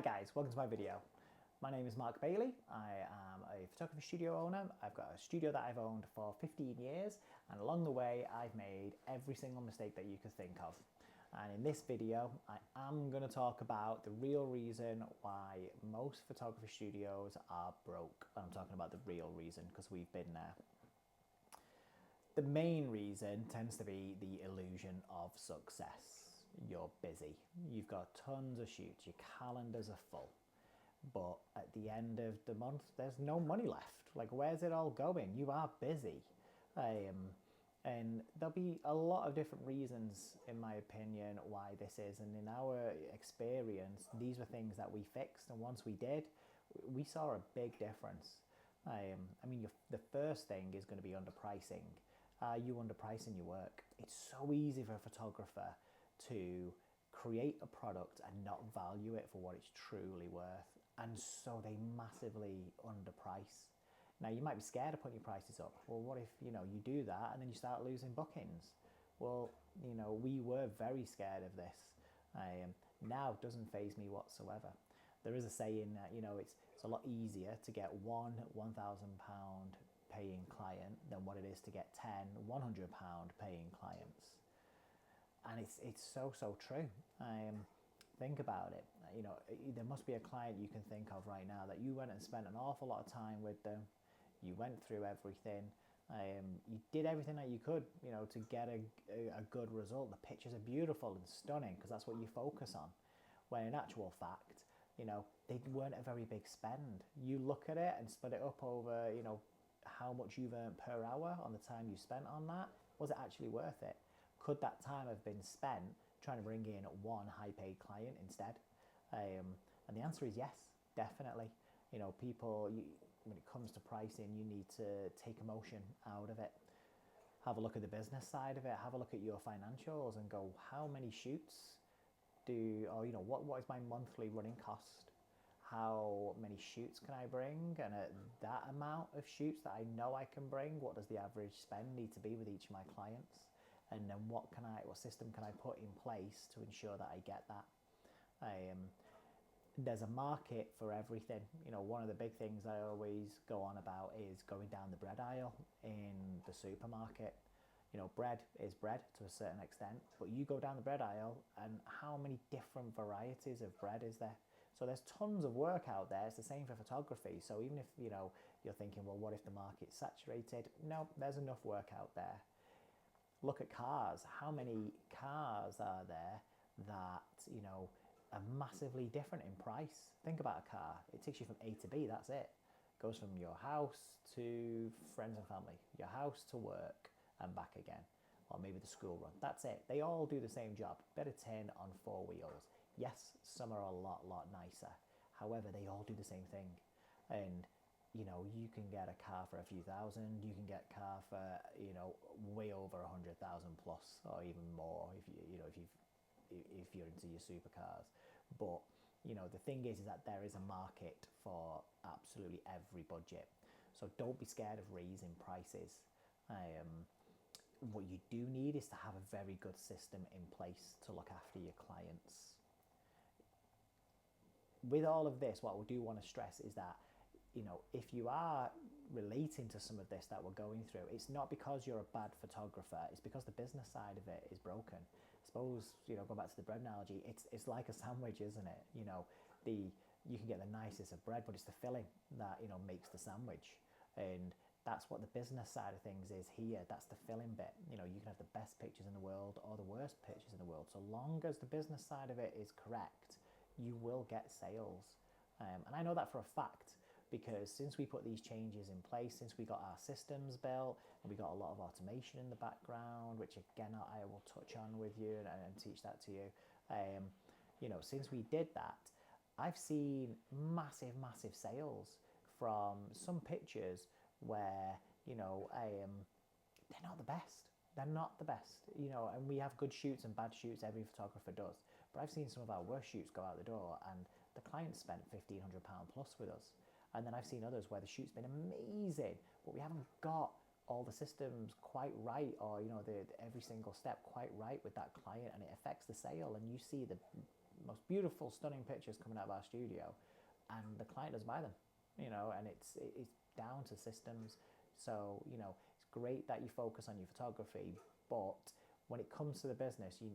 Hi guys, welcome to my video. My name is Mark Bailey. I am a photography studio owner. I've got a studio that I've owned for 15 years, and along the way I've made every single mistake that you could think of. And in this video I am going to talk about the real reason why most photography studios are broke. And I'm talking about the real reason because we've been there. The main reason tends to be the illusion of success. You're busy, you've got tons of shoots, your calendars are full, but at the end of the month there's no money left. Like, where's it all going? You are busy. And there'll be a lot of different reasons, in my opinion, why this is, and in our experience these were things that we fixed, and once we did, we saw a big difference. I mean, the first thing is going to be underpricing. You underpricing your work. It's so easy for a photographer to create a product and not value it for what it's truly worth, and so they massively underprice. Now, you might be scared of putting your prices up. Well, what if you do that and then you start losing bookings? Well, we were very scared of this. Now it doesn't faze me whatsoever. There is a saying that it's a lot easier to get one £1,000 paying client than what it is to get 10 £100 paying clients. And it's so true. Think about it. There must be a client you can think of right now that you went and spent an awful lot of time with them. You went through everything. You did everything that you could, to get a good result. The pictures are beautiful and stunning because that's what you focus on. When in actual fact, they weren't a very big spend. You look at it and split it up over, how much you've earned per hour on the time you spent on that. Was it actually worth it? Could that time have been spent trying to bring in one high-paid client instead? And the answer is yes, definitely. People, when it comes to pricing, you need to take emotion out of it. Have a look at the business side of it. Have a look at your financials and go, how many shoots what is my monthly running cost? How many shoots can I bring? And at that amount of shoots that I know I can bring, what does the average spend need to be with each of my clients? And then what system can I put in place to ensure that I get that? There's a market for everything. One of the big things I always go on about is going down the bread aisle in the supermarket. Bread is bread to a certain extent, but you go down the bread aisle and how many different varieties of bread is there? So there's tons of work out there. It's the same for photography. So even if you're thinking, well, what if the market's saturated? No, there's enough work out there. Look at cars. How many cars are there that are massively different in price? Think about a car. It takes you from A to B. That's it. Goes from your house to friends and family, your house to work, and back again, or maybe the school run. That's it. They all do the same job. Better tin on four wheels. Yes, some are a lot nicer. However, they all do the same thing. And you can get a car for a few thousand. You can get a car for way over 100,000 plus, or even more if you're into your supercars. But the thing is that there is a market for absolutely every budget. So don't be scared of raising prices. What you do need is to have a very good system in place to look after your clients. With all of this, what we do want to stress is that if you are relating to some of this that we're going through, it's not because you're a bad photographer, it's because the business side of it is broken. I suppose, go back to the bread analogy, it's like a sandwich, isn't it? You can get the nicest of bread, but it's the filling that, makes the sandwich. And that's what the business side of things is here. That's the filling bit. You can have the best pictures in the world or the worst pictures in the world. So long as the business side of it is correct, you will get sales. And I know that for a fact, because since we put these changes in place, since we got our systems built, and we got a lot of automation in the background, which again I will touch on with you and teach that to you. Since we did that, I've seen massive sales from some pictures where they're not the best. They're not the best, and we have good shoots and bad shoots. Every photographer does, but I've seen some of our worst shoots go out the door, and the client spent £1,500 plus with us. And then I've seen others where the shoot's been amazing, but we haven't got all the systems quite right, or every single step quite right with that client, and it affects the sale. And you see the most beautiful, stunning pictures coming out of our studio, and the client doesn't buy them, and it's down to systems. So, it's great that you focus on your photography, but when it comes to the business, you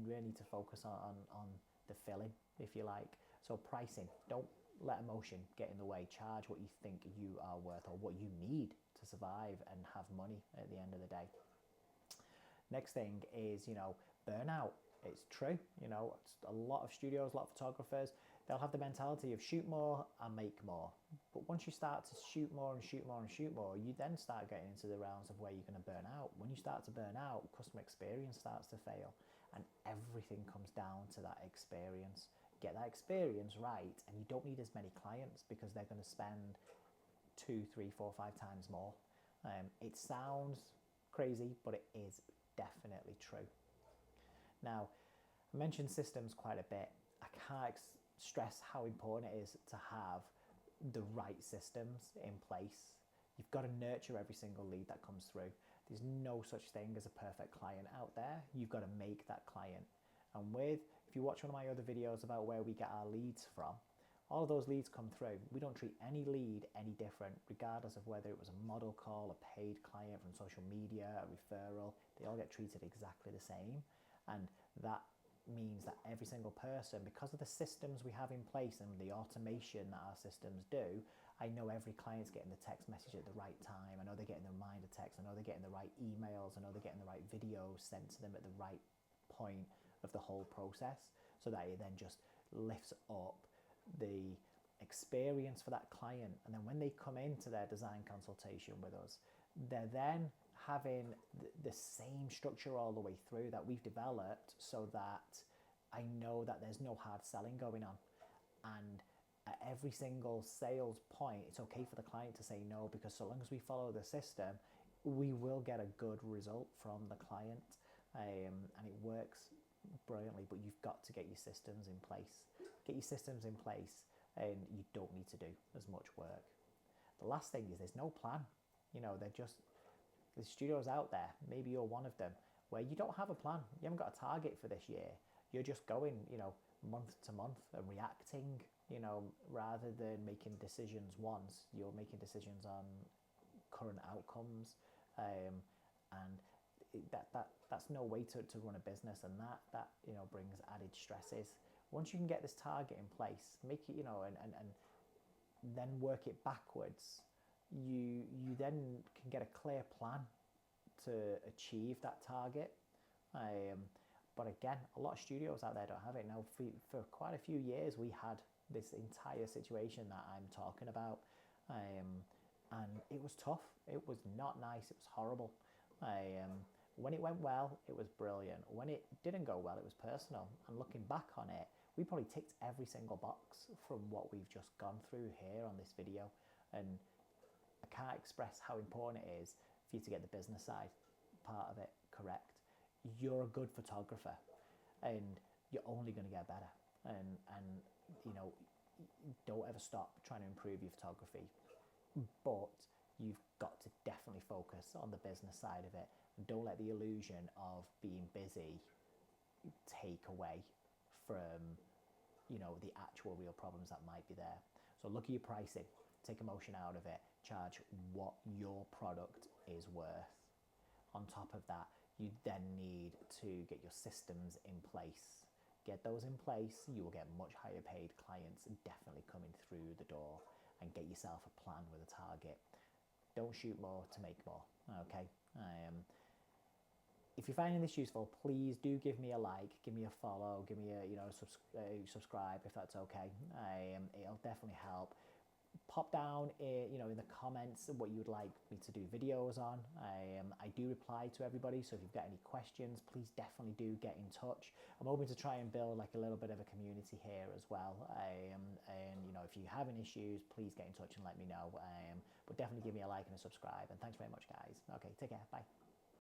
really need to focus on the filling, if you like. So pricing, don't let emotion get in the way. Charge what you think you are worth or what you need to survive and have money at the end of the day. Next thing is, burnout. It's true, it's a lot of studios, a lot of photographers, they'll have the mentality of shoot more and make more. But once you start to shoot more and shoot more and shoot more, you then start getting into the realms of where you're going to burn out. When you start to burn out, customer experience starts to fail, and everything comes down to that experience. Get that experience right, and you don't need as many clients because they're going to spend 2, 3, 4, 5 times more. It sounds crazy, but it is definitely true. Now, I mentioned systems quite a bit. I can't stress how important it is to have the right systems in place. You've got to nurture every single lead that comes through. There's no such thing as a perfect client out there. You've got to make that client. And if you watch one of my other videos about where we get our leads from, all of those leads come through. We don't treat any lead any different, regardless of whether it was a model call, a paid client from social media, a referral. They all get treated exactly the same. And that means that every single person, because of the systems we have in place and the automation that our systems do, I know every client's getting the text message at the right time. I know they're getting the reminder text. I know they're getting the right emails. I know they're getting the right videos sent to them at the right point of the whole process, so that it then just lifts up the experience for that client. And then when they come into their design consultation with us, they're then having the same structure all the way through that we've developed, so that I know that there's no hard selling going on. And at every single sales point, it's okay for the client to say no, because so long as we follow the system, we will get a good result from the client. And it works brilliantly, but you've got to get your systems in place. Get your systems in place, and you don't need to do as much work. The last thing is there's no plan. There's studios out there, maybe you're one of them, where you don't have a plan. You haven't got a target for this year. You're just going, month to month and reacting, rather than making decisions once. You're making decisions on current outcomes, and that's no way to run a business, and that brings added stresses. Once you can get this target in place, make it, and then work it backwards, you then can get a clear plan to achieve that target. But again, a lot of studios out there don't have it. Now, for quite a few years, we had this entire situation that I'm talking about, and it was tough. It was not nice. It was horrible. When it went well, it was brilliant. When it didn't go well, it was personal. And looking back on it, we probably ticked every single box from what we've just gone through here on this video. And I can't express how important it is for you to get the business side part of it correct. You're a good photographer, and you're only going to get better. And don't ever stop trying to improve your photography. But you've got to definitely focus on the business side of it. And don't let the illusion of being busy take away from, the actual real problems that might be there. So look at your pricing, take emotion out of it, charge what your product is worth. On top of that, you then need to get your systems in place. Get those in place, you will get much higher paid clients definitely coming through the door, and get yourself a plan with a target. Don't shoot more to make more, okay? If you're finding this useful, please do give me a like, give me a follow, give me a subscribe if that's okay. It'll definitely help. Pop down in the comments what you would like me to do videos on. I do reply to everybody, so if you've got any questions, please definitely do get in touch. I'm hoping to try and build like a little bit of a community here as well. And if you have any issues, please get in touch and let me know. But definitely give me a like and a subscribe. And thanks very much, guys. Okay, take care. Bye.